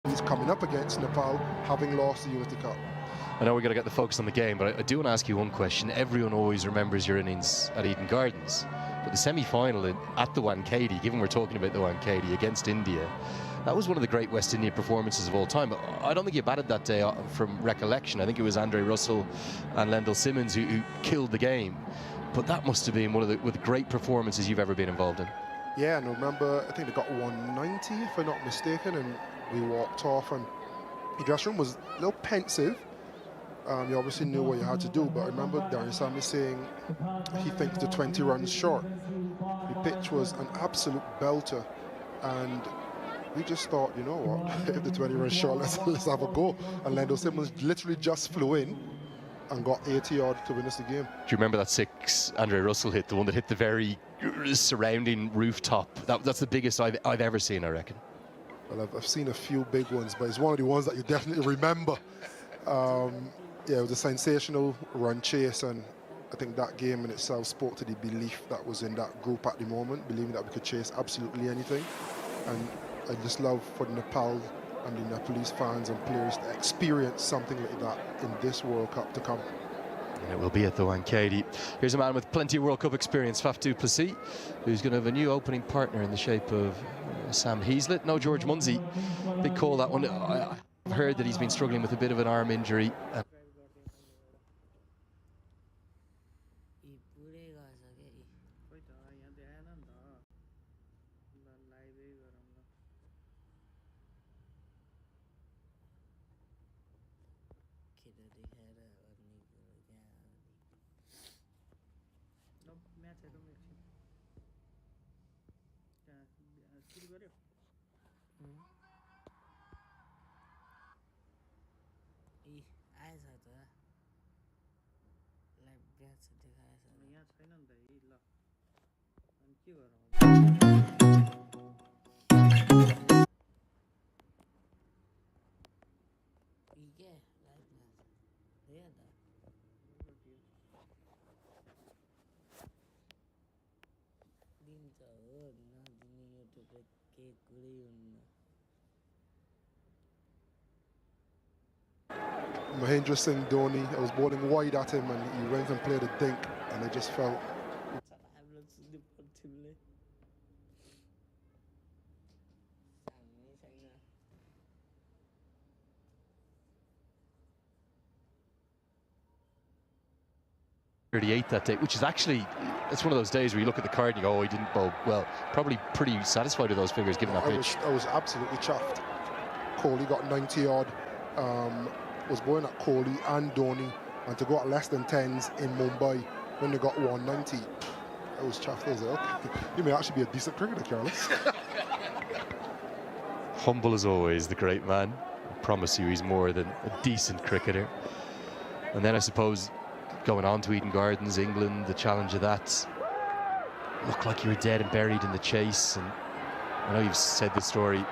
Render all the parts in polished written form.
he's coming up against Nepal, having lost the Unity Cup. I know we're going to get the focus on the game, but I do want to ask you one question. Everyone always remembers your innings at Eden Gardens, but the semi-final at the Wankhede, given we're talking about the Wankhede against India, that was one of the great West Indian performances of all time. But I don't think you batted that day from recollection. I think it was Andre Russell and Lendl Simmons who killed the game. But that must have been one of the great performances you've ever been involved in. Yeah, and I remember, I think they got 190, if I'm not mistaken, and we walked off, and the dressing room was a little pensive. You obviously knew what you had to do, but I remember Darren Sammy saying he thinks the 20 runs short. The pitch was an absolute belter, and we just thought, you know what, if the 20 runs short, let's have a go. And Lendl Simmons literally just flew in and got 80 odd to win us the game. Do you remember that six Andre Russell hit, the one that hit the very surrounding rooftop? That's the biggest I've ever seen, I reckon. Well, I've seen a few big ones, but it's one of the ones that you definitely remember. Yeah, it was a sensational run chase, and I think that game in itself spoke to the belief that was in that group at the moment, believing that we could chase absolutely anything. And I just love for the Nepal and the Nepalese fans and players to experience something like that in this World Cup to come. And it will be at the Wankhede. Here's a man with plenty of World Cup experience, Faf du Plessis, who's going to have a new opening partner in the shape of Sam Heazlett. No George Munsey. Big call, that one. I've heard that he's been struggling with a bit of an arm injury. Mahendra Singh Dhoni, I was bowling wide at him and he went and played a dink, and I just felt that day, which is actually, it's one of those days where you look at the card and you go, oh, he didn't bowl well. Probably pretty satisfied with those figures given that pitch. I was absolutely chuffed. Kohli got 90 odd, was bowling at Kohli and Dhoni, and to go at less than 10s in Mumbai when they got 190, I was chuffed. I was like, okay, you may actually be a decent cricketer, Carlos. Humble as always, the great man. I promise you he's more than a decent cricketer. And then I suppose going on to Eden Gardens, England, the challenge of that. Looked like you were dead and buried in the chase. And I know you've said this story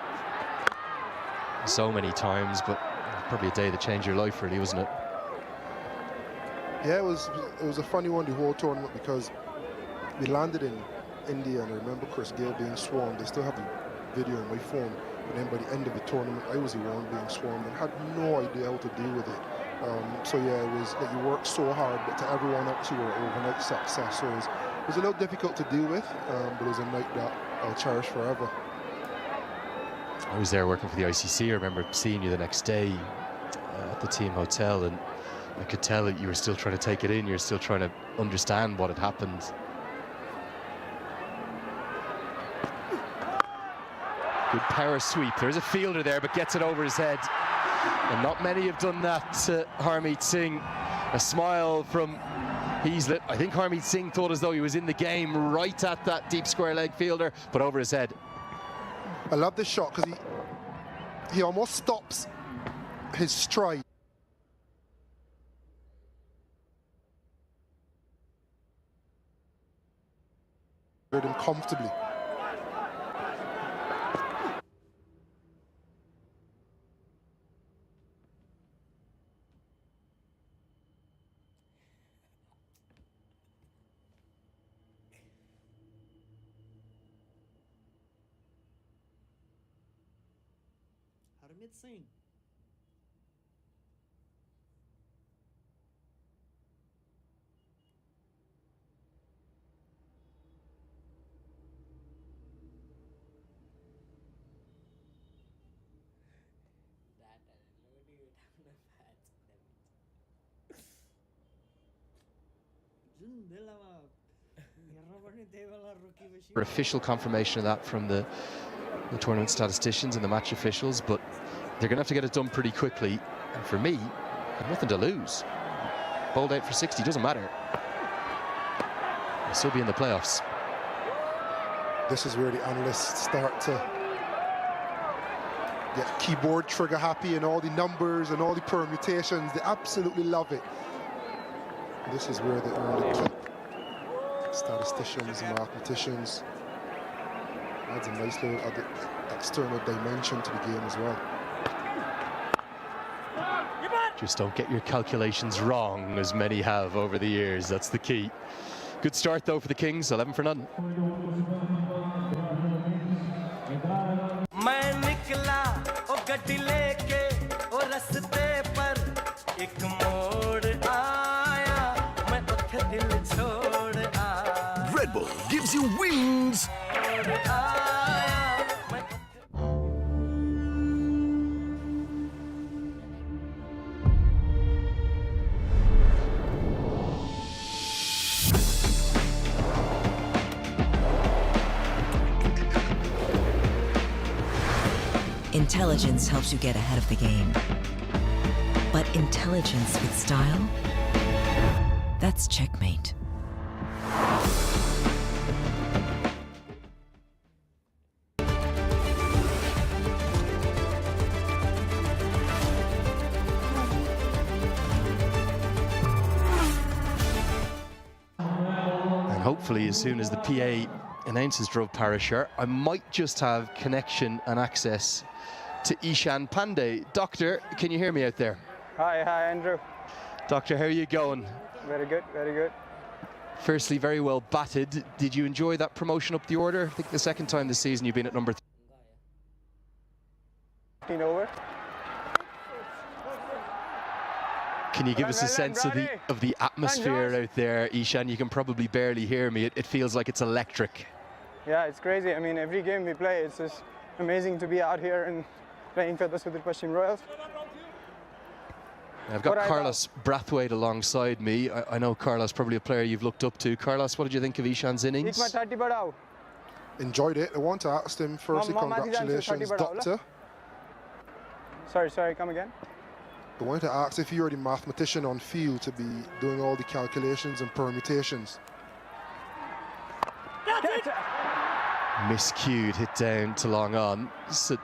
so many times, but probably a day that changed your life, really, wasn't it? Yeah, it was a funny one, the whole tournament, because we landed in India, and I remember Chris Gayle being swarmed. I still have the video on my phone. And then by the end of the tournament, I was the one being swarmed and had no idea how to deal with it. So yeah, it was that you worked so hard, but to everyone else you were overnight success. So it was a little difficult to deal with, but it was a night that I'll cherish forever. I was there working for the ICC. I remember seeing you the next day at the team hotel, and I could tell that you were still trying to take it in. You're still trying to understand what had happened. Good power sweep. There's a fielder there, but gets it over his head. And not many have done that to Harmeet Singh. A smile from Heazlett. I think Harmeet Singh thought as though he was in the game right at that deep square leg fielder, but over his head. I love this shot because he almost stops his stride. Him comfortably. Harmeet Singh. That I don't know, dude. I'm not bad. Official confirmation of that from the tournament statisticians and the match officials, but they're going to have to get it done pretty quickly. And for me, I've nothing to lose. Bowled out for 60, doesn't matter. I'll still be in the playoffs. This is where the analysts start to get keyboard trigger happy and all the numbers and all the permutations. They absolutely love it. This is where they earn the keep. Statisticians, mathematicians. Adds a nice little external dimension to the game as well. Just don't get your calculations wrong, as many have over the years. That's the key. Good start though for the Kings, 11 for none. Red Bull gives you wings. Intelligence helps you get ahead of the game. But intelligence with style? That's checkmate. And hopefully as soon as the PA announces Dhruv Parashar, I might just have connection and access to Ishan Pandey. Doctor, can you hear me out there? Hi, Andrew. Doctor, how are you going? Very good, very good. Firstly, very well batted. Did you enjoy that promotion up the order? I think the second time this season you've been at number 15 over. Can you give us a sense of the atmosphere out there, Ishan? You can probably barely hear me. It feels like it's electric. Yeah, it's crazy. I mean, every game we play, it's just amazing to be out here and playing for the Sudhir Pashchim Royals. I've got Carlos Brathwaite alongside me. I know Carlos, probably a player you've looked up to. Carlos, what did you think of Ishan's innings? Enjoyed it. I want to ask him firstly, congratulations, Doctor. Sorry, come again? I wanted to ask if you're the mathematician on field to be doing all the calculations and permutations. Miscued, hit down to long on. So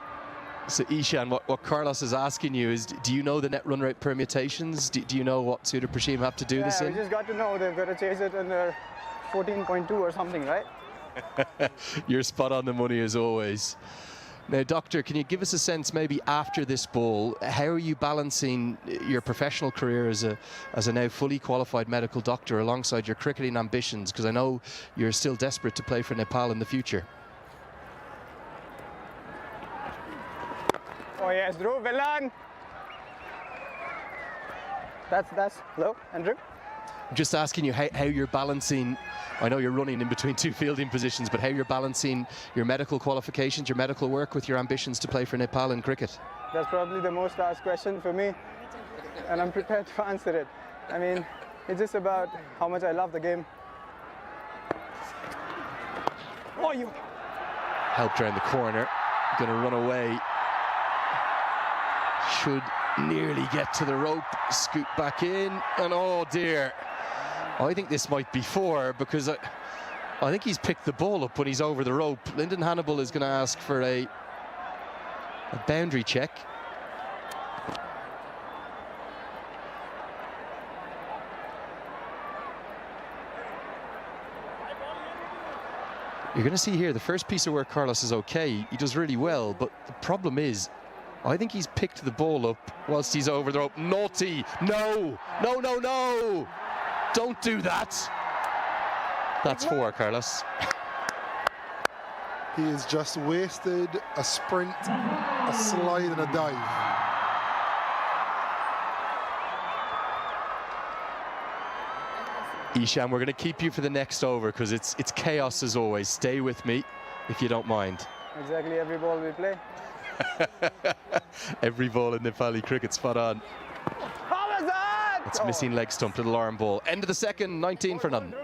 Ishan, what Carlos is asking you is, do you know the net run rate permutations? Do you know what Sudhir Pashchim have to do this in? We just got to know they've got to chase it under 14.2 or something, right? You're spot on the money as always. Now, Doctor, can you give us a sense maybe after this ball, how are you balancing your professional career as a now fully qualified medical doctor alongside your cricketing ambitions? Because I know you're still desperate to play for Nepal in the future. Oh yes, Dhruv, well done. That's hello, Andrew. I'm just asking you how you're balancing, I know you're running in between two fielding positions, but how you're balancing your medical qualifications, your medical work with your ambitions to play for Nepal in cricket. That's probably the most asked question for me, and I'm prepared to answer it. I mean, it's just about how much I love the game. Oh, you helped around the corner, gonna run away. Should nearly get to the rope, scoot back in, and oh dear. I think this might be four, because I think he's picked the ball up when he's over the rope. Lyndon Hannibal is going to ask for a boundary check. You're going to see here, the first piece of work, Carlos, is okay. He does really well, but the problem is, I think he's picked the ball up whilst he's over the rope. Naughty! No! No, no, no! Don't do that! That's four, Carlos. He has just wasted a sprint a slide and a dive. Ishan, we're going to keep you for the next over because it's chaos as always. Stay with me if you don't mind. Exactly every ball we play. Every ball in Nepali cricket, spot on. How was that? It's missing leg stump, little arm ball. End of the second, 19 for none. Yeah,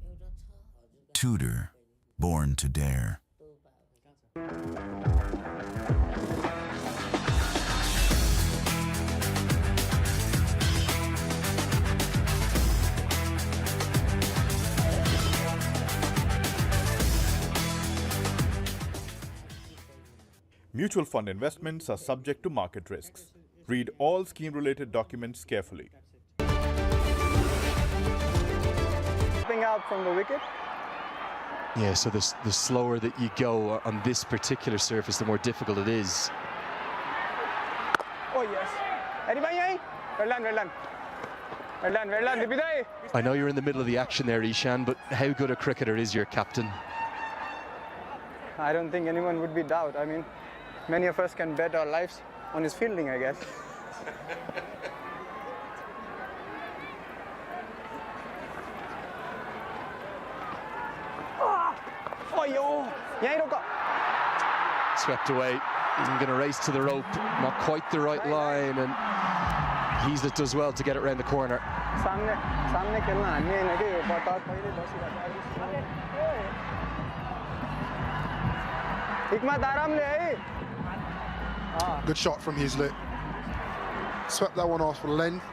मेरे एउटा छ हजुर Tudor, born to dare. Mutual fund investments are subject to market risks. Read all scheme-related documents carefully. Stepping out from the wicket. Yeah, so the slower that you go on this particular surface, the more difficult it is. Oh yes. Eddie bhai yahi. Well done, well done. Well done, well done. Dipidai. I know you're in the middle of the action there, Ishan, but how good a cricketer is your captain? I don't think anyone would be doubt. I mean, many of us can bet our lives on his fielding, I guess. Oh, yo! Yahi roko. Swept away. He's going to race to the rope. Not quite the right line, and Heaslett does well to get it round the corner. सामने खेल्न हामी हैन के यो butter पहिले बसिरहेको हिकमत आरामले है Good shot from Heaslett. Swept that one off for length.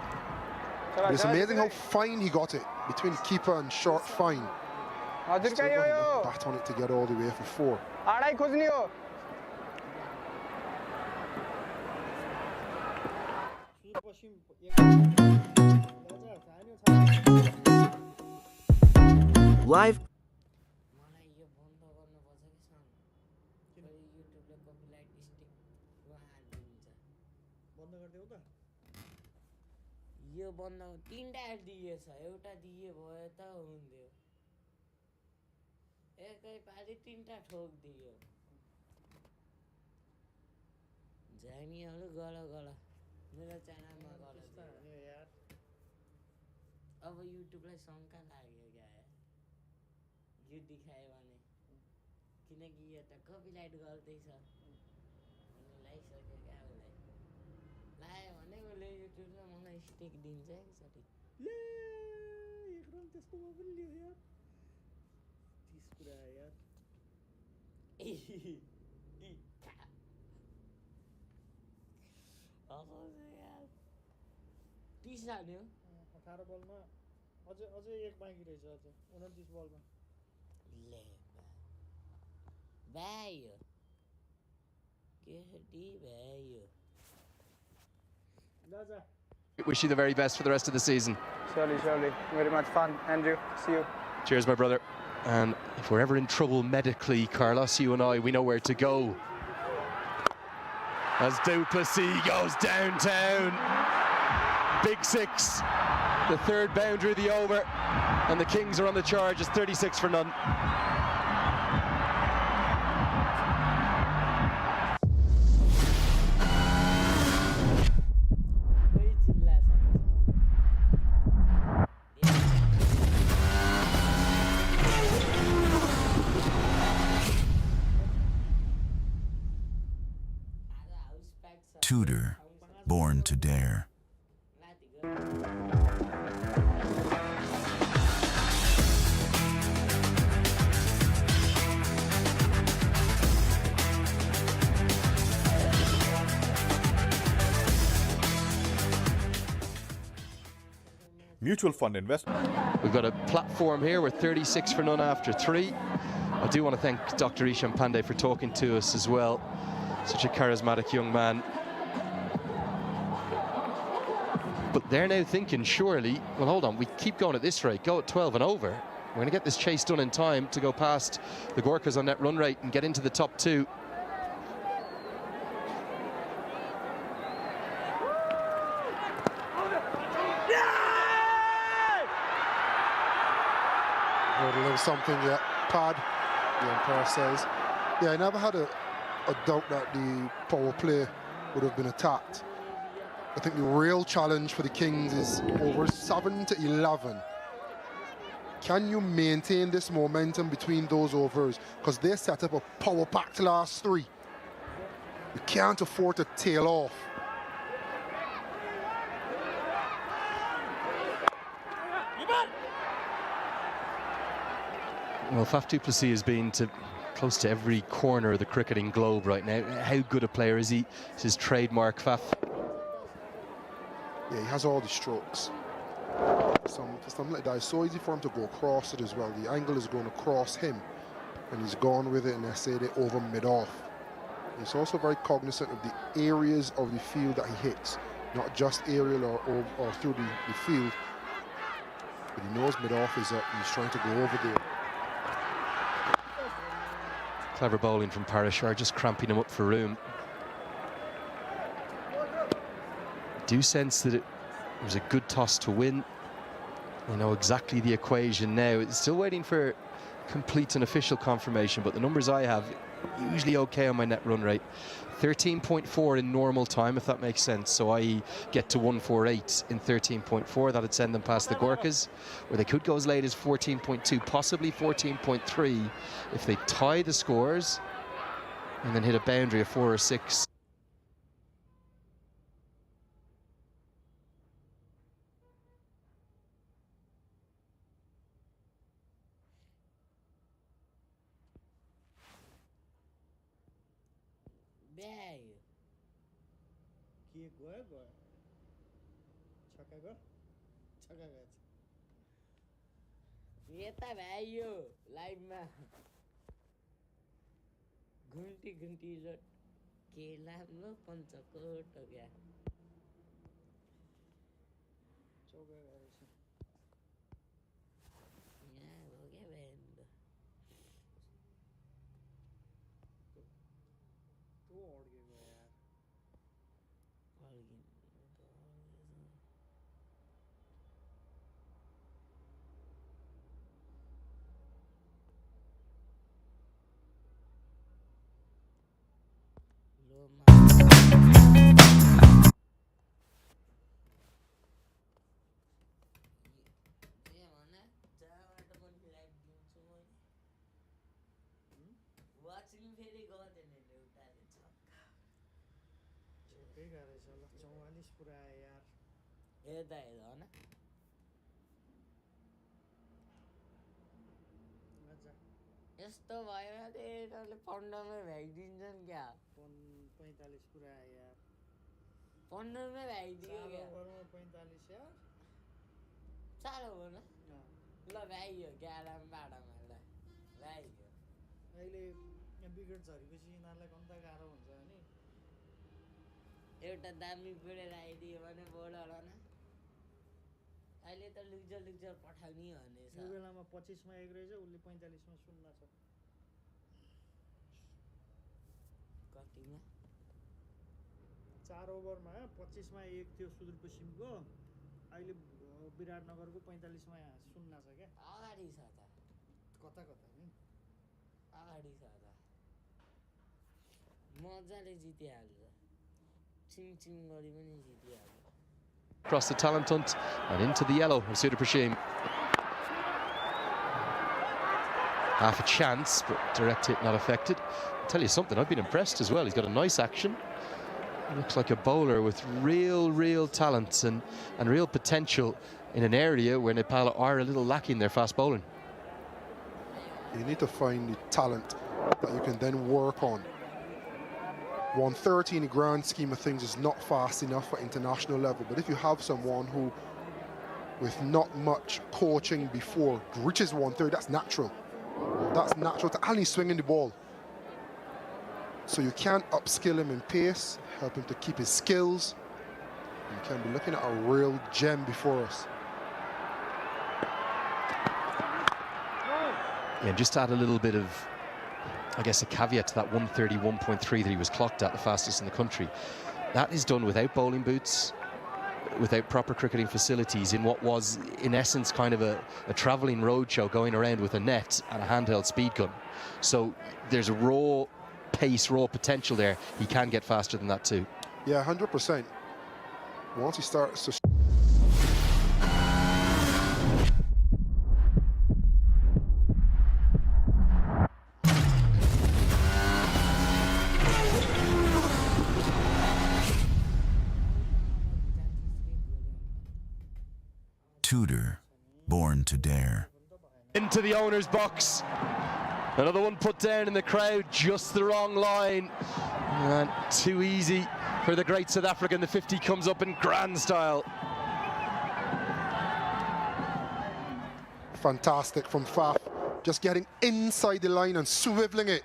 But it's amazing how fine he got it between keeper and short fine. हजुर Still कही got हो enough yo bat on it to get all the way for 4. आडै खोज्ने हो Live मलाई यो बन्द गर्नुपर्छ कि सन फेरि युट्युबले कपिराइट स्ट्रिक हालिदिन्छ बन्द गरिदेऊ त यो बन्द तीनटा दिएछ एउटा दिए भए त हुन्थ्यो एकैपालि तीनटा ठोकिदियो झामीहरू गल गल मेरो च्यानलमा गल यार अब युट्युबलाई शङ्का लाग्यो क्या यो देखायो भने किनकि यो त कपिराइट गर्दैछ अनि लगाइसक्यो क्या उसलाई लायो भने उसले युट्युबमा मलाई स्टिक दिन्छ एकचोटि एकदम त्यस्तोमा पनि लियो यार 30 कुरा यार यार 30 हाल्यो 18 बलमा अझै एक बाँकी रहेछ अझ 29 बलमा ले भाइयो केटी भाइयो जा Wish you the very best for the rest of the season. Surely, surely. Very much fun. Andrew, see you. Cheers, my brother. And if we're ever in trouble medically, Carlos, you and I, we know where to go. As Duplessis goes downtown. Big 6. The third boundary of the over. And the Kings are on the charge. It's 36 for none. कोही चिल्लाछ house pack छ Tudor, born to dare. Mutual fund investment. We've got a platform here. We're 36 for none after 3. I do want to thank Dr. Ishan Pandey for talking to us as well. Such a charismatic young man. But they're now thinking, surely, well, hold on, we keep going at this rate, go at 12 and over. We're going to get this chase done in time to go past the Gorkhas on net run rate and get into the top 2. Heard a little something, yeah. Pad, the umpire says. Yeah, I never had a doubt that the power play would have been attacked. I think the real challenge for the Kings is over 7 to 11. Can you maintain this momentum between those overs? Because they set up a power-packed last 3. You can't afford to tail off. Well, Faf du Plessis has been to close to every corner of the cricketing globe right now. How good a player is he? It's his trademark, Faf. Yeah, he has all the strokes. Something like that. It's so easy for him to go across it as well. The angle is going across him, and he's gone with it, and they say they over mid-off. He's also very cognizant of the areas of the field that he hits, not just aerial or through the field, but he knows mid-off is up, and he's trying to go over there. Clever bowling from Parashar, just cramping him up for room. I do sense that it was a good toss to win. You know exactly the equation now. It's still waiting for complete and official confirmation, but the numbers I have, usually okay on my net run rate. 13.4 in normal time, if that makes sense. So I get to 148 in 13.4. That'd send them past the Gorkhas, where they could go as late as 14.2, possibly 14.3 if they tie the scores and then hit a boundary of 4 or 6. के गयो गयो छक्का गयो छक्का गएछ यता भ्याइयो लाइभमा घुन्टी घुन्टी road के राम्रो पञ्चकोट क्या चौका गएछ यहाँ हो क्या भेन्ड तो अड्के गयो यार अड्किनु लोमा वाचिङ फेरि गर्दैन एउटाले छक्का झुकै गरेछ ल 44 पुरा आयो यार हेर्दा हेर्दा होइन मजा यस्तो भयो भने यिनीहरूले 15 मै भ्याइदिन्छन् क्या 45 पुरा आयो यार 15 मै भ्याइदियो क्या ओभरमा 45 यार साह्रो हो न ल भ्याइयो 11 12 मा ल भ्याइयो अहिले विकेट झरेपछि यिनीहरूलाई कम्ता गाह्रो हुन्छ नि एउटा दामी गुडेर आइदियो भने बोलर होइन अहिले त लुक्जर पठाउने भनेछ यो बेलामा 25 मा 1 रहेछ उसले 45 मा 0 छ कतिमा 4 ओभरमा 25 मा 1 थियो सुदूरपश्चिमको अहिले विराटनगरको 45 मा 0 छ क्या अगाडि छ त कता कता नि अगाडि छ त मजाले जितिहाल्छ छिङ गरी पनि जितिहाल्छ Across the talent hunt and into the yellow of Sudaprashim. Half a chance, but direct hit not affected. I'll tell you something, I've been impressed as well. He's got a nice action. He looks like a bowler with real talent and real potential in an area where Nepal are a little lacking their fast bowling. You need to find the talent that you can then work on. 130 in the grand scheme of things is not fast enough for international level, but if you have someone who, with not much coaching before, reaches 130, that's natural. That's natural to only swinging the ball. So you can't upskill him in pace, help him to keep his skills. You can be looking at a real gem before us. Yeah, and just to add a little bit of, I guess, a caveat to that 131.3 that he was clocked at, the fastest in the country. That is done without bowling boots, without proper cricketing facilities, in what was, in essence, kind of a travelling roadshow, going around with a net and a handheld speed gun. So there's a raw pace, raw potential there. He can get faster than that too. Yeah, 100%. Once he starts to... Tudor, born to dare. Into the owner's box. Another one put down in the crowd, just the wrong line. And too easy for the great South African. The 50 comes up in grand style. Fantastic from Faf. Just getting inside the line and swiveling it.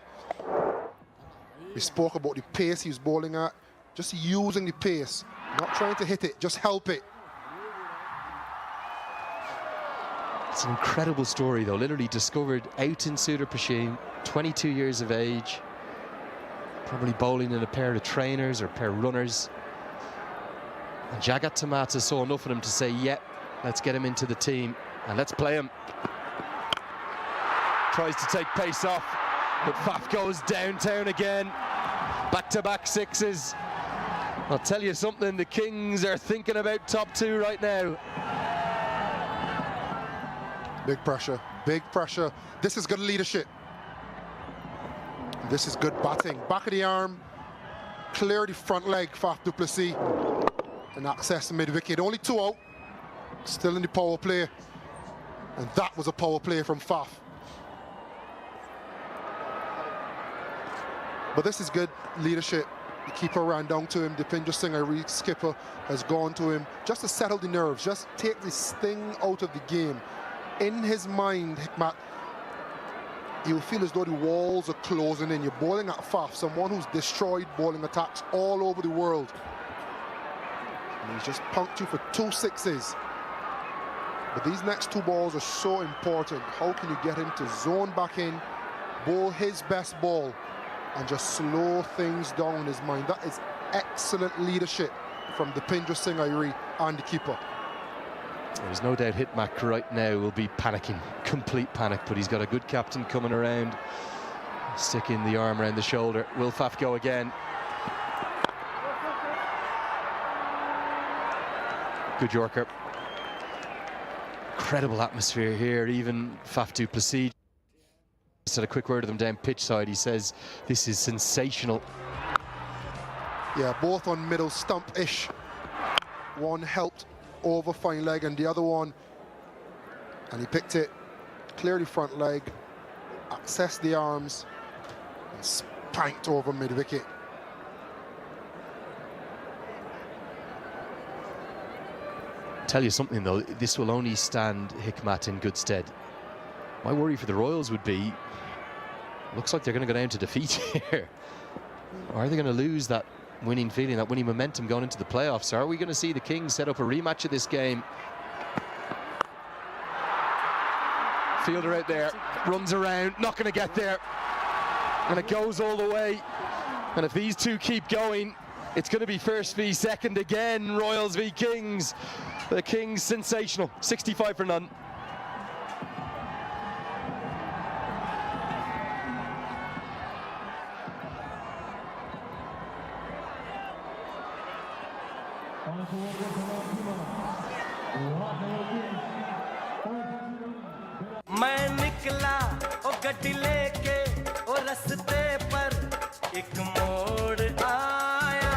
We spoke about the pace he was bowling at. Just using the pace. Not trying to hit it, just help it. It's an incredible story, though. Literally discovered out in Sudar Pashim, 22 years of age, probably bowling in a pair of trainers or a pair of runners. And Jagat Tamata saw enough of him to say, yep, let's get him into the team and let's play him. Tries to take pace off, but Faf goes downtown again. Back-to-back sixes. I'll tell you something, the Kings are thinking about top two right now. Big pressure, big pressure. This is good leadership. This is good batting. Back of the arm, clear the front leg, Faf du Plessis, and access the mid-wicket. Only 2 out, still in the power play. And that was a power play from Faf. But this is good leadership. The keeper ran down to him. Dipinder Singh, Airi skipper, has gone to him just to settle the nerves, just take the sting out of the game. In his mind, Hikmat, you feel as though the walls are closing in. You're bowling at Faf, someone who's destroyed bowling attacks all over the world. And he's just punked you for 2 sixes. But these next 2 balls are so important. How can you get him to zone back in, bowl his best ball, and just slow things down in his mind? That is excellent leadership from Dipinder Singh Airi and the keeper. There's no doubt Hitmac right now will be panicking, complete panic, but he's got a good captain coming around, sticking the arm around the shoulder. Will Faf go again? Good Yorker. Incredible atmosphere here, even Faf du Plessis. Just had a quick word of them down pitch side. He says this is sensational. Yeah, both on middle stump-ish. One helped over fine leg and the other one, and he picked it, clear the front leg, accessed the arms, and spanked over mid-wicket. Tell you something though, this will only stand Hikmat in good stead. My worry for the Royals would be, looks like they're going to go down to defeat here. Or are they going to lose that winning feeling, that winning momentum going into the playoffs? Are we going to see the Kings set up a rematch of this game? Fielder out there, runs around, not going to get there. And it goes all the way. And if these two keep going, it's going to be first v second again. Royals v Kings. The Kings sensational, 65 for none. मैं निकला ओ गड्डी लेके ओ रस्ते पर एक मोड़ आया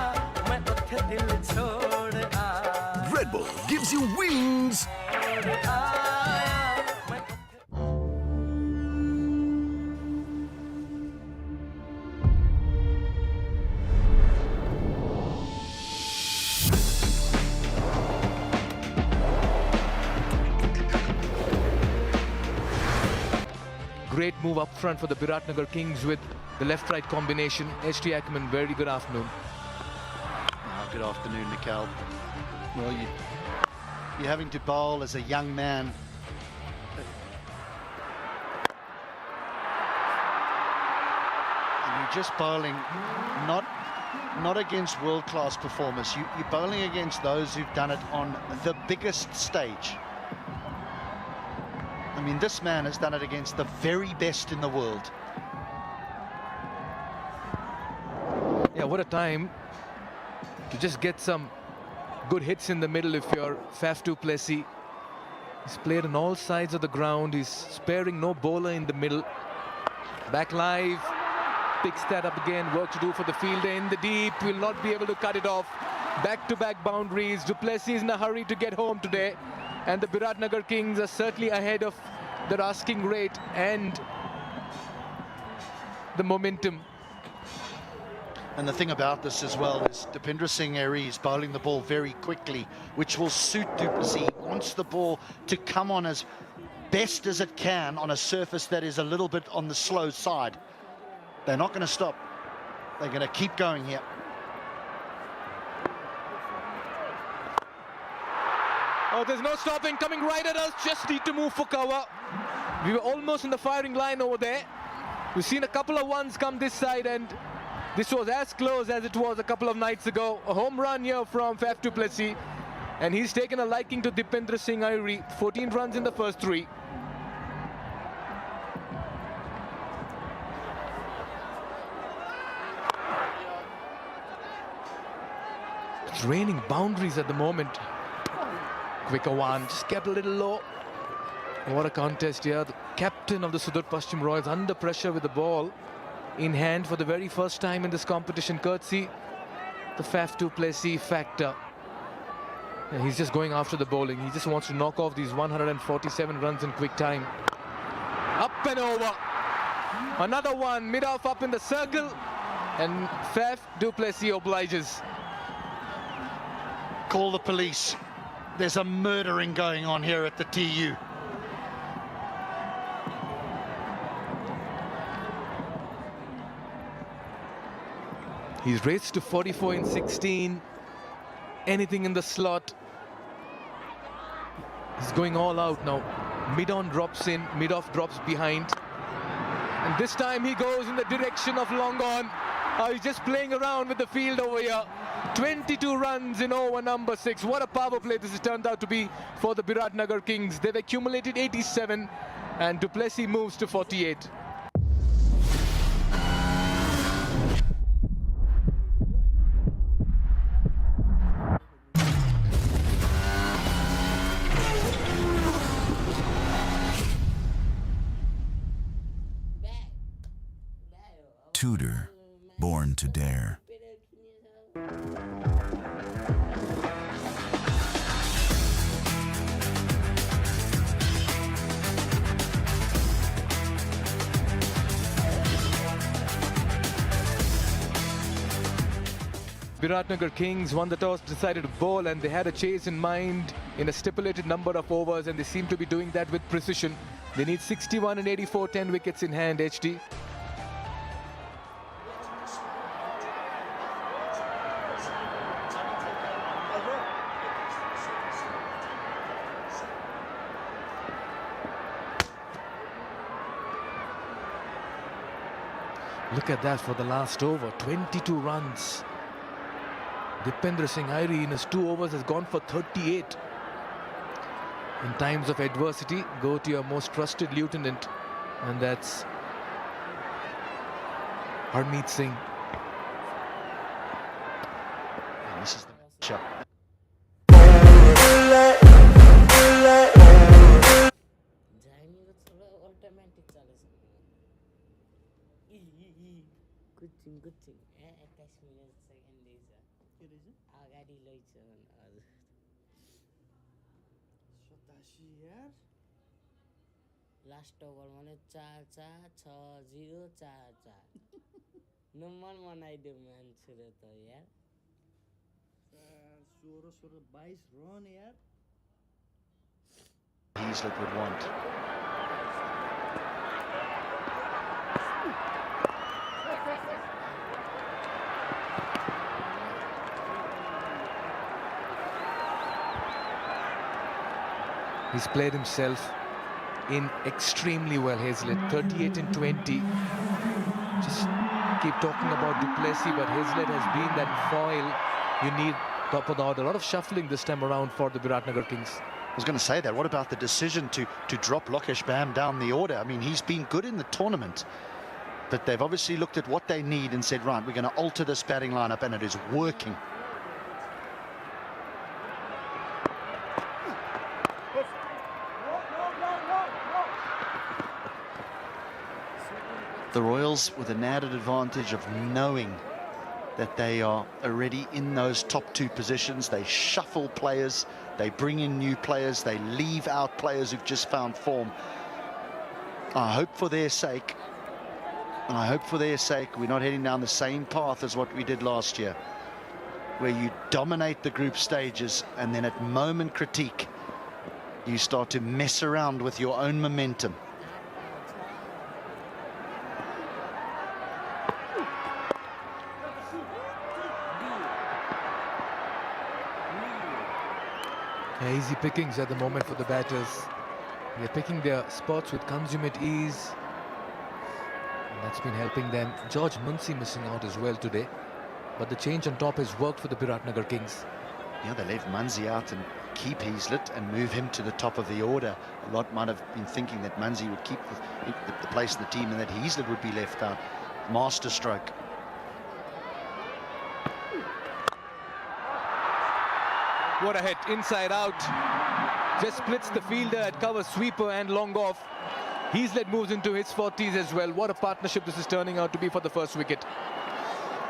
मैं उठे दिल छोड़ आया Red Bull gives you wings. Great move up front for the Biratnagar Kings with the left-right combination. H.T. Ackerman, very good afternoon. Good afternoon, Mikhail. Well, you're having to bowl as a young man you're just bowling not against world-class performers. You're bowling against those who've done it on the biggest stage. I mean, this man has done it against the very best in the world. Yeah, what a time to just get some good hits in the middle if you're Faf du Plessis. He's played on all sides of the ground. He's sparing no bowler in the middle. Back live, picks that up again. Work to do for the fielder in the deep. Will not be able to cut it off. Back-to-back boundaries. Du Plessis is in a hurry to get home today. And the Biratnagar Kings are certainly ahead of their asking rate and the momentum. And the thing about this as well is Dipendra Singh Airee is bowling the ball very quickly, which will suit du Plessis. He wants the ball to come on as best as it can on a surface that is a little bit on the slow side. They're not going to stop. They're going to keep going here. Oh, there's no stopping, coming right at us. Just need to move for cover. We were almost in the firing line over there. We've seen a couple of ones come this side, and this was as close as it was a couple of nights ago. A home run here from Faf du Plessis, and he's taken a liking to Dipendra Singh Airee. 14 runs in the first 3. It's raining boundaries at the moment. Quicker one, just kept a little low. What a contest here. The captain of the Sudur Paschim Royals under pressure with the ball in hand for the very first time in this competition, courtesy the Faf du Plessis factor. Yeah, he's just going after the bowling. He just wants to knock off these 147 runs in quick time. Up and over. Another one, mid-off up in the circle, and Faf du Plessis obliges. Call the police. There's a murdering going on here at the TU. He's raced to 44 in 16. Anything in the slot. He's going all out now. Mid-on drops in, mid-off drops behind. And this time he goes in the direction of long on. He's just playing around with the field over here. 22 runs in over number 6. What a power play this has turned out to be for the Biratnagar Kings. They've accumulated 87, and du Plessis moves to 48. Tudor, born to dare. Biratnagar Kings won the toss, decided to bowl, and they had a chase in mind in a stipulated number of overs, and they seem to be doing that with precision. They need 61 and 84, 10 wickets in hand, HT. Look at that for the last over, 22 runs. Dipendra Singh Airee in his 2 overs has gone for 38. In times of adversity, go to your most trusted lieutenant, and that's Harmeet Singh. And this is the matchup. Good thing. 21 minutes second is agadi loiछ हजुर 87 यार last over भने 4-4-6-0-4-4 number बनाइदियो मान्छेले त यार 16-22 run यार Heaslett would want. He's played himself in extremely well, Heaslett. 38 and 20. Just Keep talking about Duplessis, but Hazlett has been that foil you need top of the order. A lot of shuffling this time around for the Viratnagar Kings. I was going to say that. What about the decision to drop Lokesh Bam down the order? I mean, he's been good in the tournament, but they've obviously looked at what they need and said, right, we're going to alter this batting lineup, and it is working. The Royals with an added advantage of knowing that they are already in those top 2 positions. They shuffle players, they bring in new players, they leave out players who've just found form. I hope for their sake, we're not heading down the same path as what we did last year, where you dominate the group stages and then at moment critique, you start to mess around with your own momentum. Easy pickings at the moment for the batters. They're picking their spots with consummate ease, and that's been helping them. George Muncy missing out as well today, but the change on top has worked for the Viratnagar Kings. Yeah, they left Muncy out and keep Hazlett and move him to the top of the order. A lot might have been thinking that Muncy would keep the place in the team and that Hazlett would be left out. Master stroke. What a hit, inside out. Just splits the fielder at cover, sweeper and long off. Hazlett moves into his 40s as well. What a partnership this is turning out to be for the first wicket.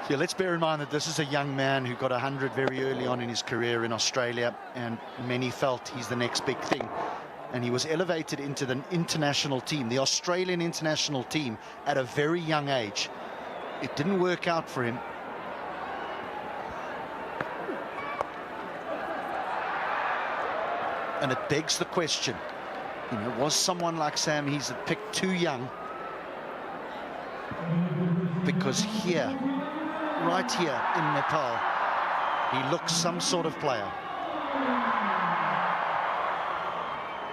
Yeah, let's bear in mind that this is a young man who got 100 very early on in his career in Australia, and many felt he's the next big thing. And he was elevated into the international team, the Australian international team, at a very young age. It didn't work out for him. And it begs the question, you know, was someone like Sam Hazlett picked too young? Because here, right here in Nepal, he looks some sort of player.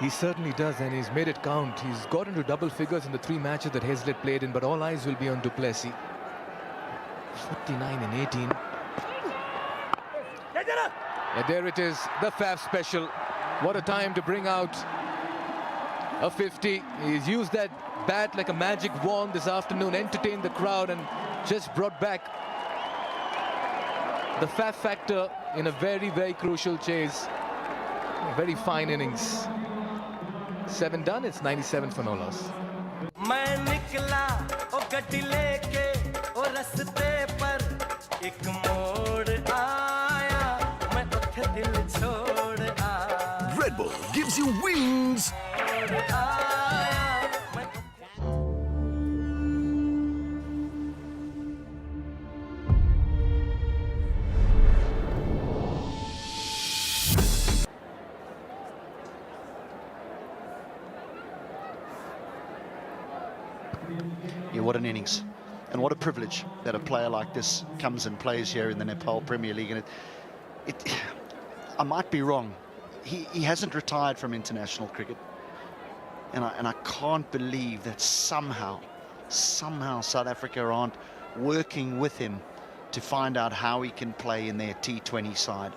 He certainly does, and he's made it count. He's got into double figures in the 3 matches that Hazlett played in, but all eyes will be on Duplessis. 49 and 18. And there it is, the Faf special. What a time to bring out a 50. He's used that bat like a magic wand this afternoon, entertained the crowd and just brought back the Faf factor in a very, very crucial chase. A very fine innings. 7 done, it's 97 for no loss. मैं निकला ओ गड्डी लेके ओ रस्ते पर एक मोड़ आया मैं उठे दिल छोड़ आया Red Bull gives you wings. Yeah, what an innings. And what a privilege that a player like this comes and plays here in the Nepal Premier League. And I might be wrong. He hasn't retired from international cricket. And I can't believe that somehow South Africa aren't working with him to find out how he can play in their T20 side.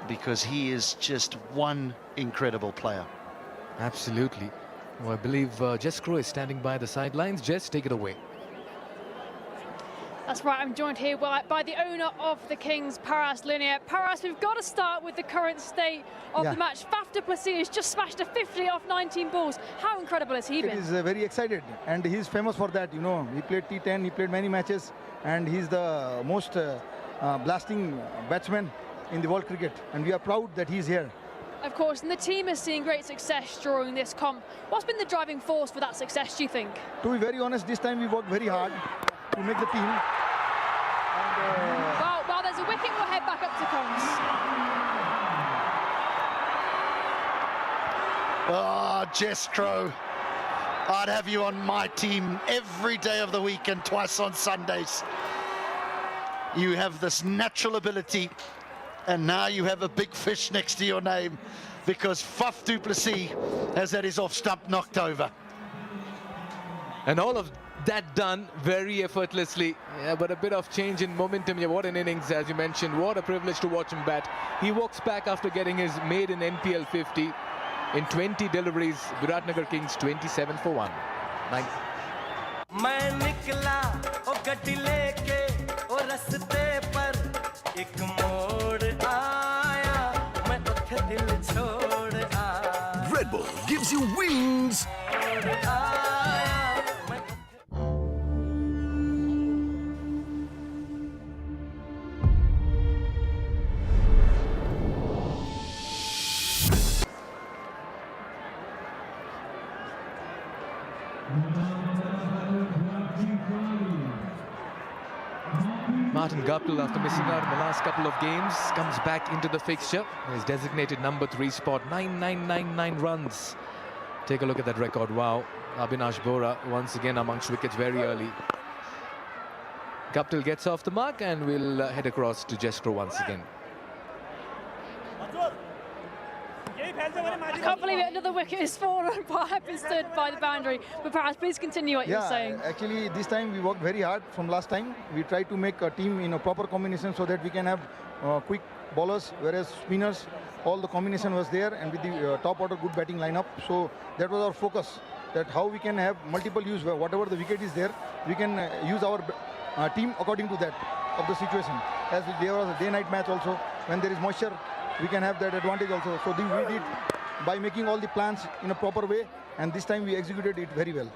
Because he is just one incredible player. Absolutely. Well, I believe Jess Crow is standing by the sidelines. Jess, take it away. That's right, I'm joined here by the owner of the Kings, Paras Linear. Paras, we've got to start with the current state of the match. Faf du Plessis has just smashed a 50 off 19 balls. How incredible has he been? He is very excited, and he's famous for that. You know, he played T10, he played many matches, and he's the most blasting batsman in the world cricket. And we are proud that he's here. Of course, and the team has seen great success during this comp. What's been the driving force for that success, do you think? To be very honest, this time we worked very hard to make the team. And, well, there's a wicket, we'll head back up to Combs. Ah, Jess Crow. I'd have you on my team every day of the week and twice on Sundays. You have this natural ability, and now you have a big fish next to your name, because Faf du Plessis has had his off stump knocked over. And all of that done very effortlessly. Yeah, but a bit of change in momentum. Yeah, what an innings, as you mentioned. What a privilege to watch him bat. He walks back after getting his maiden NPL 50 in 20 deliveries. Viratnagar Kings 27 for 1. मैं निकला ओ गड्डी लेके ओ रस्ते पर एक मोड़ आया मैं उठे दिल छोड़ आया Red Bull gives you wings. Martin Guptill, after missing out in the last couple of games, comes back into the fixture. His designated number 3 spot, 9999 runs. Take a look at that record. Wow. Abhinash Bora once again amongst wickets very early. Guptill gets off the mark and we'll head across to Jeskro once again. I can't believe it, another wicket is fallen. I have been stood by the boundary. But perhaps please continue what you're saying. Actually, this time we worked very hard from last time. We tried to make a team in a proper combination so that we can have quick bowlers, whereas spinners, all the combination was there, and with the top order good batting lineup. So that was our focus, that how we can have multiple use, whatever the wicket is there, we can use our team according to that of the situation. As there was a day-night match also, when there is moisture, we can have that advantage also. So we did by making all the plans in a proper way, and this time we executed it very well.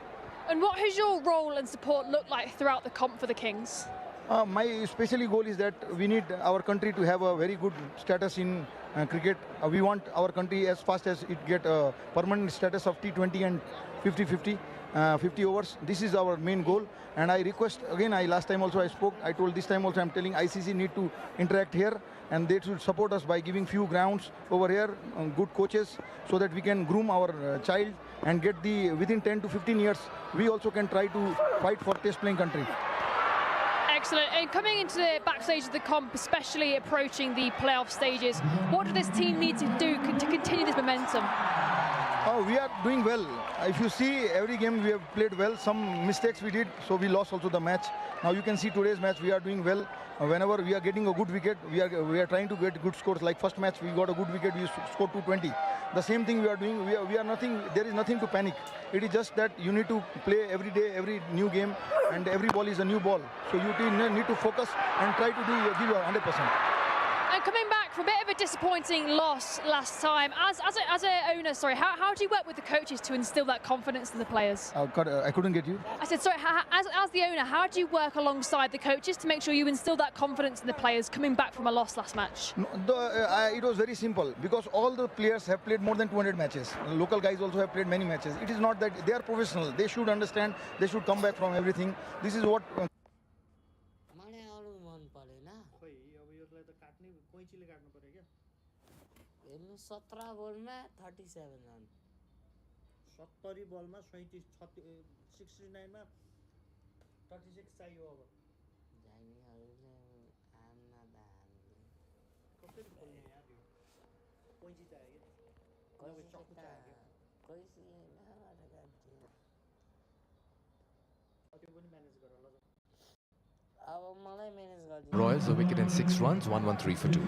And what has your role and support looked like throughout the comp for the Kings? My especially goal is that we need our country to have a very good status in cricket. We want our country as fast as it get a permanent status of T20 and 50-50. 50 overs. This is our main goal, and I request again. Last time also I spoke. I told this time also I'm telling ICC need to interact here, and they should support us by giving few grounds over here, good coaches, so that we can groom our child and get the within 10 to 15 years. We also can try to fight for test playing country. Excellent. And coming into the backstage of the comp, especially approaching the playoff stages, what does this team need to do to continue this momentum? We are doing well. If you see every game we have played well. Some mistakes we did, so we lost also the match. Now you can see today's match we are doing well. Whenever we are getting a good wicket, we are trying to get good scores. Like first match we got a good wicket, we scored 220. The same thing we are doing. We are nothing. There is nothing to panic. It is just that you need to play every day, every new game, and every ball is a new ball. So you need to focus and try to give 100%. And coming back from a bit of a disappointing loss last time, as an owner, sorry, how do you work with the coaches to instill that confidence in the players? I couldn't get you. I said, sorry, as the owner, how do you work alongside the coaches to make sure you instill that confidence in the players coming back from a loss last match? No, it was very simple, because all the players have played more than 200 matches. Local guys also have played many matches. It is not that they are professional. They should understand. They should come back from everything. This is what... 17 बलमा 37 run 70 बलमा 69 मा 36 चाहियो अब जानीहरुले आम्ना दानले कसरी बोल्ने यार यो Koichi चाहियो के चक्कु चाहियो कैसी नबाट गाड्छु त्यो पनि म्यानेज गर ल अब मलाई म्यानेज गर्दिनु Royals a wicket and 6 runs, 113 for 2.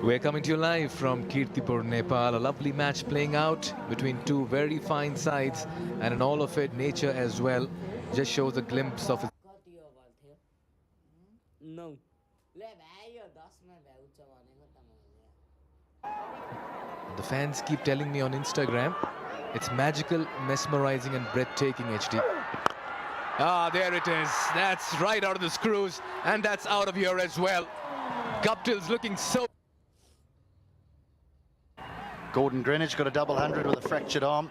We're coming to you live from Kirtipur, Nepal. A lovely match playing out between two very fine sides, and in all of it, nature as well just shows a glimpse of it. No. The fans keep telling me on Instagram, it's magical, mesmerizing and breathtaking, HD. Ah, there it is. That's right out of the screws, and that's out of here as well. Guptill's looking so... Gordon Greenwich got a double 100 with a fractured arm.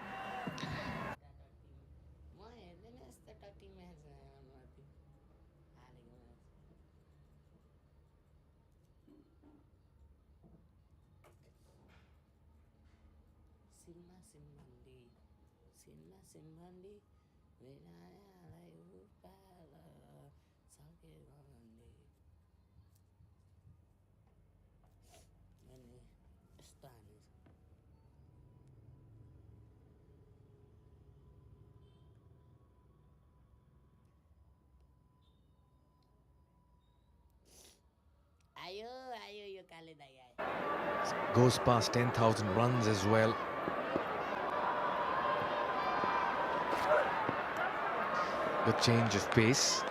Goes past 10,000 runs as well. The change of pace.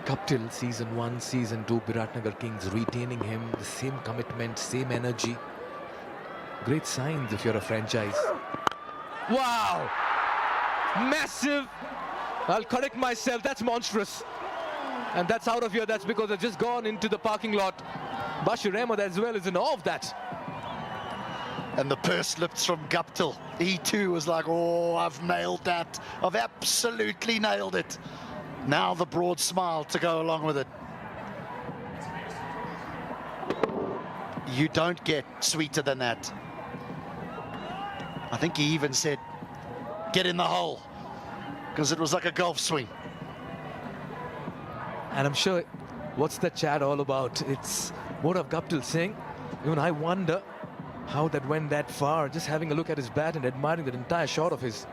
Guptill, season 1, season 2, Biratnagar Kings retaining him, the same commitment, same energy. Great signs if you're a franchise. Wow! Massive! I'll correct myself, that's monstrous. And that's out of here, that's because they've just gone into the parking lot. Bashir Ahmed as well is in awe of that. And the purse lips from Guptill. He too was like, oh, I've nailed that. I've absolutely nailed it. Now the broad smile to go along with it. You don't get sweeter than that. I think he even said, get in the hole, because it was like a golf swing. And I'm sure, what's that chat all about? It's more of Guptill saying, even I wonder how that went that far, just having a look at his bat and admiring that entire shot of his.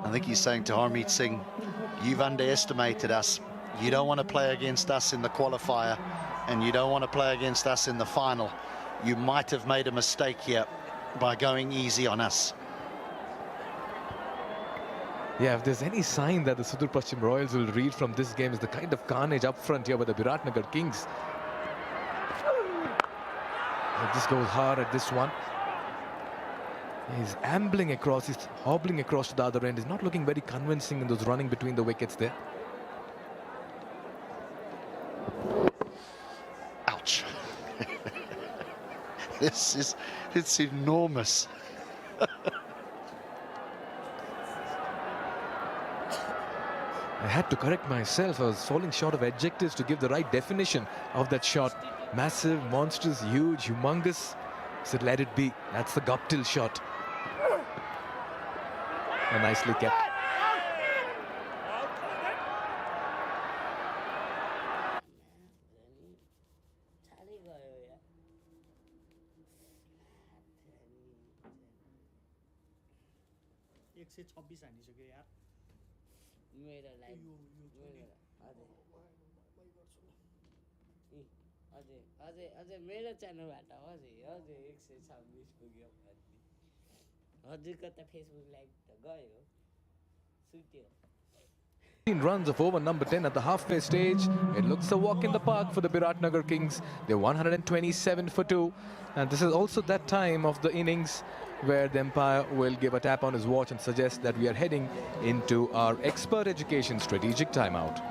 I think he's saying to Harmeet Singh, you've underestimated us. You don't want to play against us in the qualifier, and you don't want to play against us in the final. You might have made a mistake here by going easy on us. Yeah, if there's any sign that the Sudur Paschim Royals will read from this game is the kind of carnage up front here by the Biratnagar Kings. He just goes hard at this one. He's ambling across, he's hobbling across to the other end. He's not looking very convincing in those running between the wickets there. Ouch. It's enormous. I had to correct myself. I was falling short of adjectives to give the right definition of that shot. Massive, monstrous, huge, humongous. I said, let it be. That's the Guptill shot. And nicely kept. अझै मेरो च्यानलबाट अझै 126 पुग्यो हजुरको त Facebook live त गयो सुत्यो. 15 runs of over number 10 at the halfway stage. It looks a walk in the park for the Biratnagar Kings. They're 127 for 2. And this is also that time of the innings where the umpire will give a tap on his watch and suggest that we are heading into our expert education strategic timeout.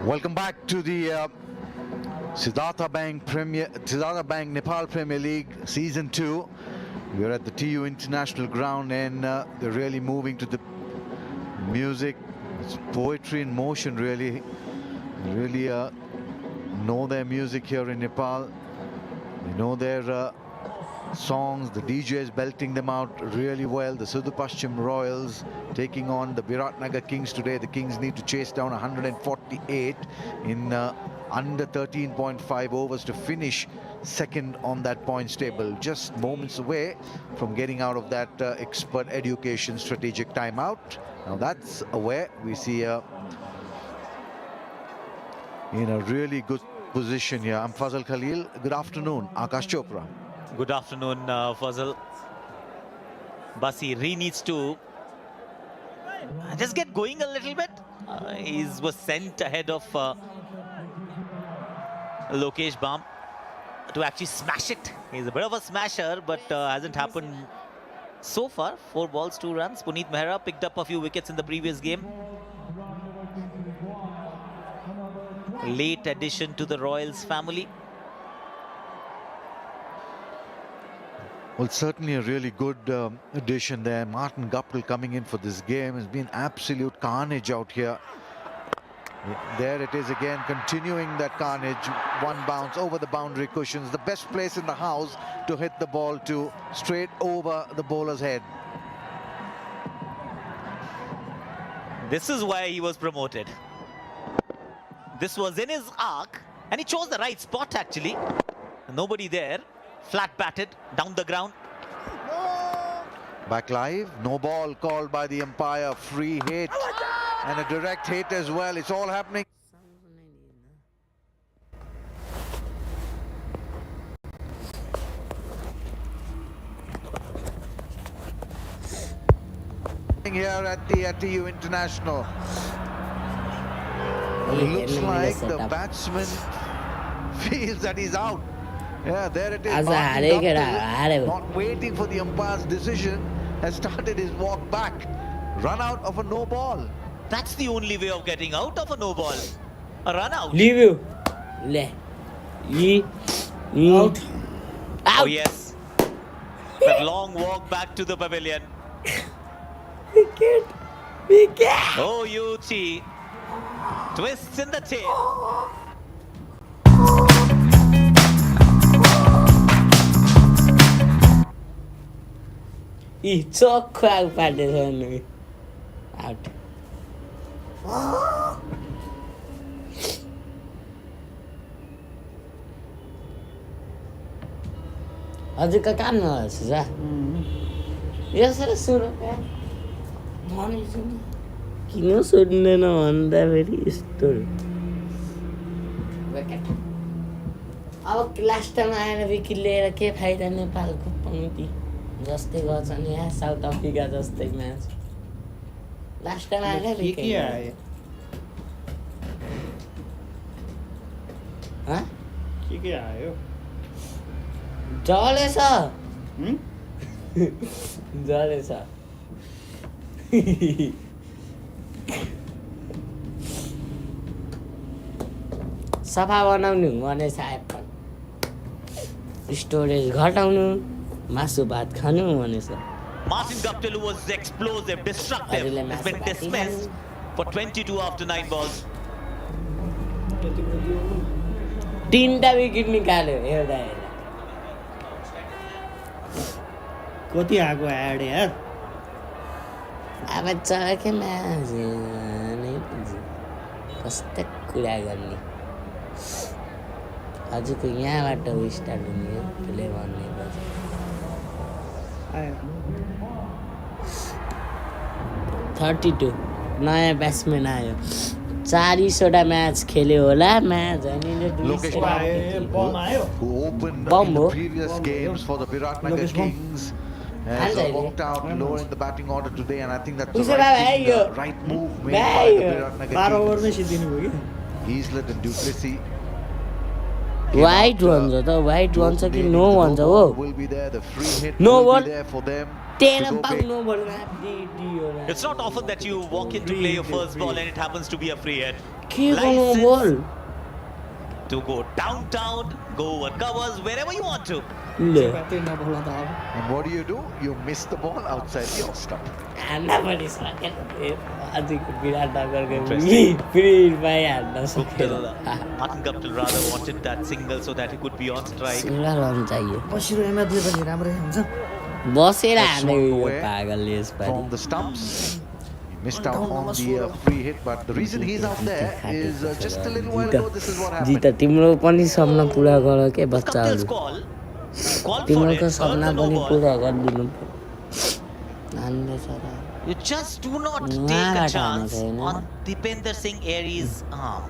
Welcome back to the Siddhartha Bank Nepal Premier League Season 2. We're at the TU International Ground, and they're really moving to the music. It's poetry in motion, really. They really know their music here in Nepal. They know their songs. The DJ is belting them out really well. The Sudur Paschim Royals taking on the Biratnagar Kings today. The Kings need to chase down 148 in under 13.5 overs to finish second on that points table. Just moments away from getting out of that expert education strategic timeout. Now that's away. We see in a really good position here. I'm Fazal Khalil. Good afternoon, Akash Chopra. Good afternoon, Fazal. Basi needs to just get going a little bit. He was sent ahead of Lokesh Baum to actually smash it. He's a bit of a smasher, but hasn't happened so far. 4 balls, 2 runs. Puneet Mehra picked up a few wickets in the previous game. Late addition to the Royals family. Well, certainly a really good addition there. Martin Guptill coming in for this game. Has been absolute carnage out here. There it is again, continuing that carnage. One bounce over the boundary cushions. The best place in the house to hit the ball to, straight over the bowler's head. This is why he was promoted. This was in his arc, and he chose the right spot actually. Nobody there. Flat batted down the ground. Back live. No ball called by the umpire. Free hit. And a direct hit as well. It's all happening. Here at the TU International. It looks like the batsman feels that he's out. Yeah, there it is. Not waiting for the umpire's decision, has started his walk back. Run out of a no ball. That's the only way of getting out of a no ball. A run out. Leave you. Out. Oh yes. That long walk back to the pavilion. Wicket. Oh, Yuchi. Twists in the tail. So quick, Patterson. Out. हजुरको काम नहोस् जा यसरी सुरु भनेछु नि किन सुन्दैन भन्दा फेरि यस्तो अब लास्ट टाइम आएर विकेट लिएर के फाइदा नेपालको पङ्क्ति जस्तै गर्छ नि यहाँ साउथ अफ्रिका जस्तै म्याच लास्ट टाइम आएर विकेट आयो के आयो जलेछ जलेछ सफा बनाउनु भनेछ एप्पल स्टोरेज घटाउनु मासु भात खानु भनेछ Martin Guptill, who was explosive, destructive, has been dismissed for 22 after 9 balls. 3टा wicket निकाल्यो एउटा कति आगो एड यार अब चके म्याच नै कस्तो कुरा गर्ने हजुरको यहाँबाट स्टार्ट हुने हो त्यसले भन्ने पर्छ 32 नयाँ ब्याट्सम्यान आयो 40वटा म्याच खेल्यो होला match Lokesh Baum, who opened in the previous games for the Biratnagar Kings, has walked out low in the batting order today, and I think that's the right move made by the Biratnagar Kings. Heislet and Duplessis. White ones, the white ones are no ones. Oh, will be there. The free hit no will one be there for them. No ball. It's not often that you walk in to play your first ball and it happens to be a free hit. के गर्नु बोल to go downtown, go over covers, wherever you want to. ले And what do? You miss the ball outside your stump. हान्न पनि सकेन आजको विराटनगरको free भाइ हान्न सकेन Martin Guptill rather wanted that single so that he could be on strike. Single run चाहियो बसिरो एमाले पनि राम्रै हुन्छ बसेर Was हाने swung यो away पागलले यसपालि From the stumps. He missed out on the free hit, but the reason he's out there is just a little while ago. This is what happened. जिता तिम्रो पनि सपना पुरा गर के बच्चाहरु Call तिम्रो for को it. सपना Earn the पनि no ball. पुरा गरिदिनु नानले सरा You just do not take a chance on Dipender Singh Airy's arm.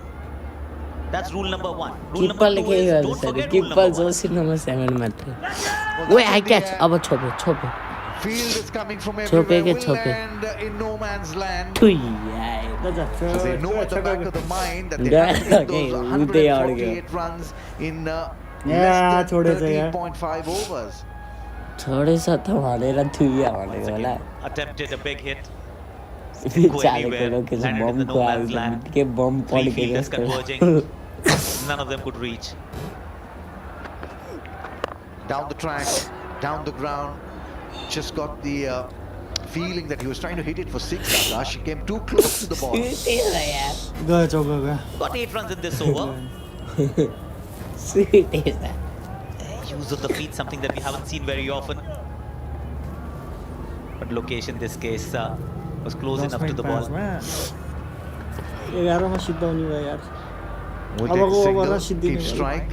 That's rule number 1. Rule number किप्पल 2 के is गर्छ don't sir forget rule किप्पल number 1. Joshi number 7 मात्र ओए आई क्याच अब छोपे छोपे Field is coming from छोपे everywhere. के Will छोपे land in no man's land. Thuy आए So they know at the back of the mind that they Yeah, have to hit okay, those उतै अड्क्यो 148 runs in Yeah, less छोडे than छ यार 13.5 overs. छोडेछ त भनेर थुइया भनेको होला Attempted a big hit. चालेको लोकेसन बम को आउँछ के बम Three पड्केको fielders जस्तो converging. None of them could reach. Down the track, down the ground. Just got the feeling that he was trying to hit it for 6. Akash, he came too close to the ball. गयो चौका गयो Got 8 runs in this over. Sweet is Use of the feet, something that we haven't seen very often. But location, this case, was close enough to the ball. 11 मा सिद्धाउनु भयो यार Will अब take को single, ओभरमा keep सिद्धिनु strike.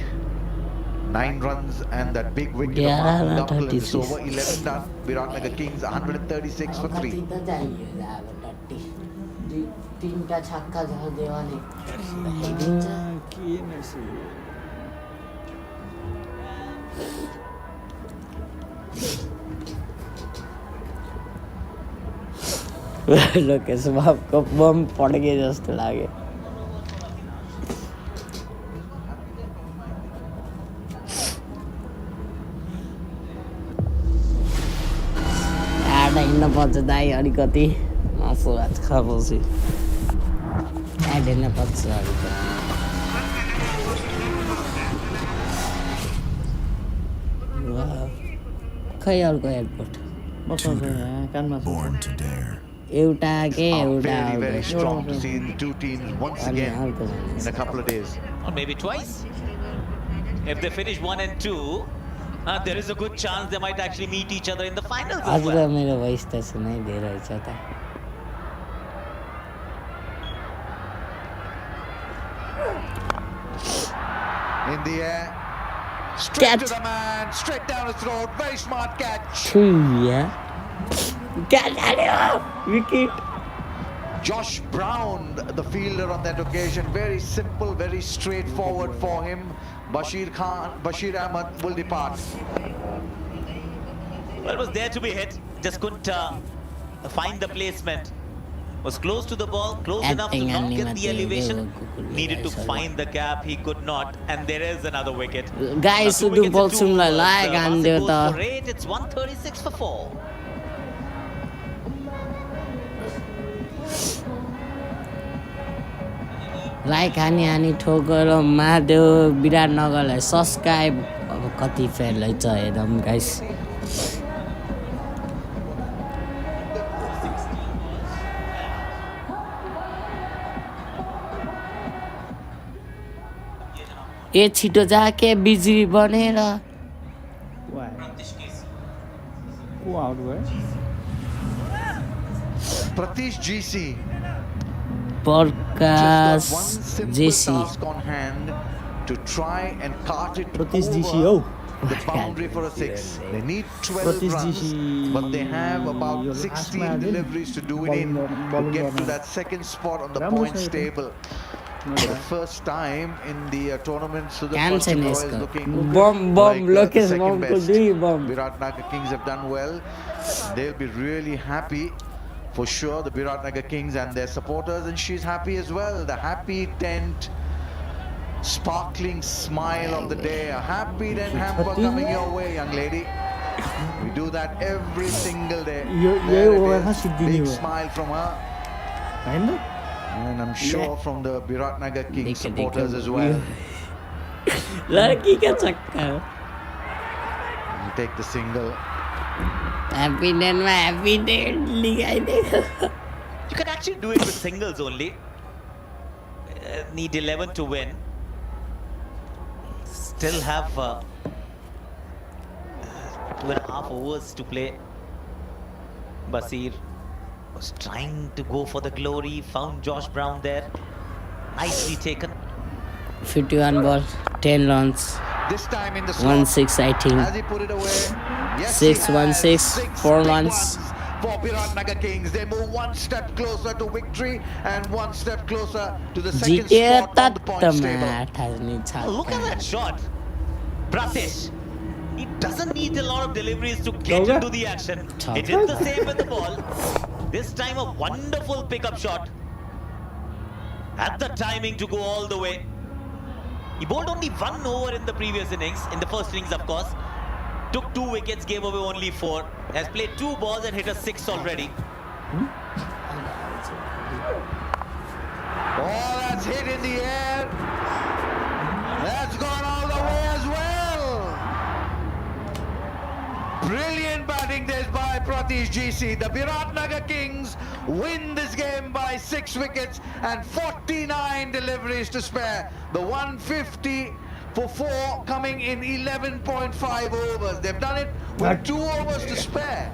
9 runs and that big wicket Yeah, of Martin not Guptill in this 36. over. 11 done. Viratnagar Kings 136 for 3. तीनटा छक्का झर्दियो भने हेरिदिन्छ के मेसी लोकेश बाबको बम पड्के जस्तो लाग्यो आटा हिँड्न पर्छ दाइ अलिकति मासु भात खाएपछि एड हिँड्न पर्छ अलिकति खै अर्को एयरपोर्ट बस्नु छ यहाँ कानमा छ एउटा के एउटा Very, very आउँछ strong to see the two teams once again in a couple of days. Or maybe twice. If they finish 1 and 2, there is a good chance they might actually meet each other in the finals as आज त well. मेरो voice त सुनाइदिइरहेछ त In the air, straight to the man, straight down his throat. Very smart catch. छुइया catch हाल्यो wicket Josh Brown, the fielder on that occasion, very simple, very straightforward for him. Bashir Ahmed will depart. Well, it was there to be hit, just couldn't find the placement. Was close to the ball, close enough to not get the elevation. Needed to find the gap, he could not, and there is another wicket. Guys, Two सुदु wickets in two बोल्छौँलाई overs. लाए गान्दियो Basit त goes for 8, it's 136 for 4. Like हानी हानी ठोकेर मार्यो विराटनगरलाई सब्सक्राइब अब कति फेर्लै छ हेरौँ गाइस ए छिटो जाके बिजुली बनेर को आउट भयो Pratish GC. Prakash Just got one simple JC task on hand to try and cart it Pratish over GC, oh. the boundary for a 6. They need 12 Pratish runs, GC, but they have about यो 16 लास्टमा deliveries to do it in to get to that second spot on the राम्रो points छ यो त। table. For the first time in the tournament, Sudhir Cancel Roy is यसको looking bomb bomb like the Lokesh second बमको best. दुई बम Viratnagar Kings have done well. They'll be really happy for sure, the Viratnagar Kings and their supporters, and she's happy as well. The happy tent, sparkling smile of the day, a happy tent hamper coming your way, young lady. We do that every single day. Yo There it ओभरमा is. सिद्धिने Big हो smile from her. Hahn And I'm sure from the Biratnagar Kings supporters as well. लड़की का चक्कर You take the single. Happy date में happy date लिखाई देगा You can actually do it with singles only. Need 11 to win. Still have 2.5 overs to play. Basir was trying to go for the glory. Found Josh Brown there. Nicely taken. 51 ball 10 runs This time in the 1-6 I think Has he put it away? Yes, 6-1-6 4 runs for Biratnagar Kings. They move one step closer to victory and one step closer to the second spot on the points table. Look at that shot. Pratesh. He doesn't need a lot of deliveries to get into the action. He did the same with the ball. This time a wonderful pickup shot. Had the timing to go all the way. He bowled only 1 over in the previous innings, in the first innings of course. Took 2 wickets, gave away only 4. Has played 2 balls and hit a 6 already. Oh, that's hit in the air. That's gone all the way as well. Brilliant batting there by Pratish GC. The Biratnagar Kings win this game by 6 wickets and 49 deliveries to spare. The 150 for 4 coming in 11.5 overs. They've done it with 2 overs to spare.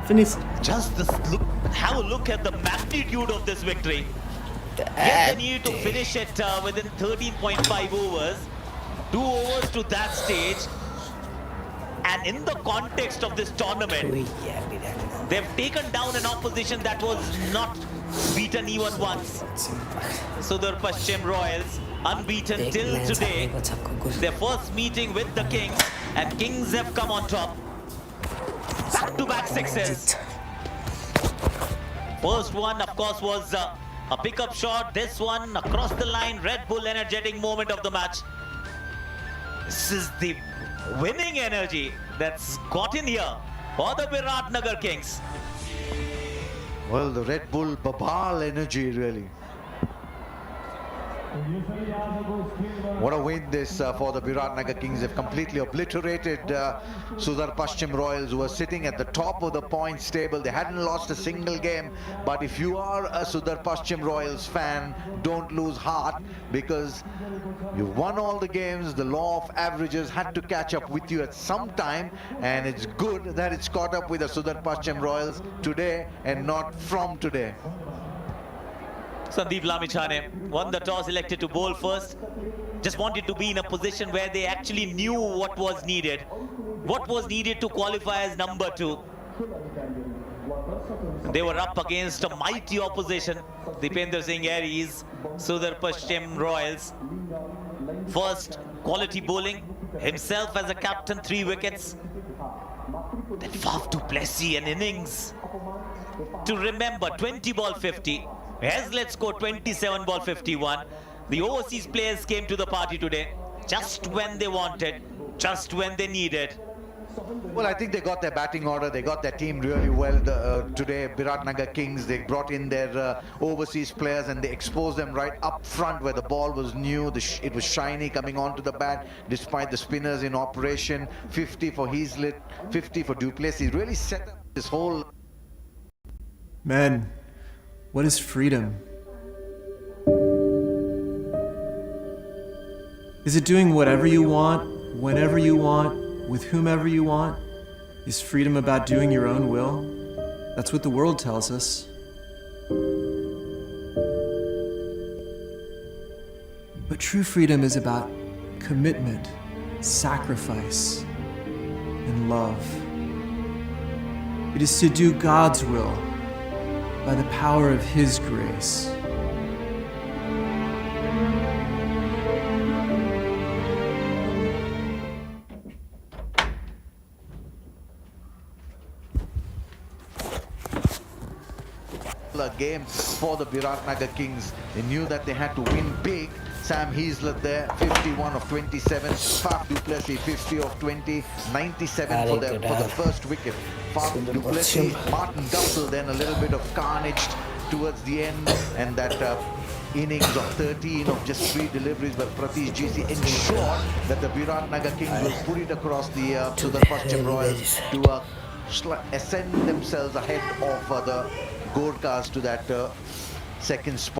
Finish. Just this look, have a look at the magnitude of this victory. Yes, they needed to finish it within 13.5 overs. 2 overs to that stage. And in the context of this tournament, they've taken down an opposition that was not beaten even once. Sudar Pashchim Royals, unbeaten till today. Their first meeting with the Kings, and Kings have come on top. Back-to-back sixes. First one, of course, was a pickup shot. This one, across the line, Red Bull energetic moment of the match. This is the winning energy that's got in here for the Biratnagar Kings. Well, the Red Bull Babal energy, really. What a win this for the Biratnagar Kings. They've completely obliterated Sudar Pashchim Royals, who were sitting at the top of the points table. They hadn't lost a single game. But if you are a Sudar Pashchim Royals fan, don't lose heart, because you've won all the games. The law of averages had to catch up with you at some time, and it's good that it's caught up with the Sudar Pashchim Royals today and not from today. Sandeep Lamichhane won the toss, elected to bowl first. Just wanted to be in a position where they actually knew what was needed. What was needed to qualify as number 2. They were up against a mighty opposition. Dipender Singh Aries, Sudar Pashchim Royals. First quality bowling. Himself as a captain, 3 wickets. Then Faf du Plessis, an innings to remember, 20 ball 50. Hazlitt scored 27 ball 51. The overseas players came to the party today just when they wanted, just when they needed. Well, I think they got their batting order. They got their team really well today. Biratnagar Kings, they brought in their overseas players and they exposed them right up front where the ball was new. It was shiny coming onto the bat despite the spinners in operation. 50 for Hazlitt, 50 for du Plessis. Really set up this whole... Man, what is freedom? Is it doing whatever you want, whenever you want, with whomever you want? Is freedom about doing your own will? That's what the world tells us. But true freedom is about commitment, sacrifice, and love. It is to do God's will by the power of His grace. A game for the Biratnagar Kings. They knew that they had to win big. Sam Hazlitt there, 51 of 27. Faf du Plessis, 50 of 20. 97 for the first wicket. Faf du Plessis, Martin Guptill, then a little bit of carnage towards the end, and that innings of 13 of just 3 deliveries by Pratish GC ensured that the Viratnagar Kings will put it across the Sudar Paschim Royals to ascend themselves ahead of the Gorkhas to that second spot.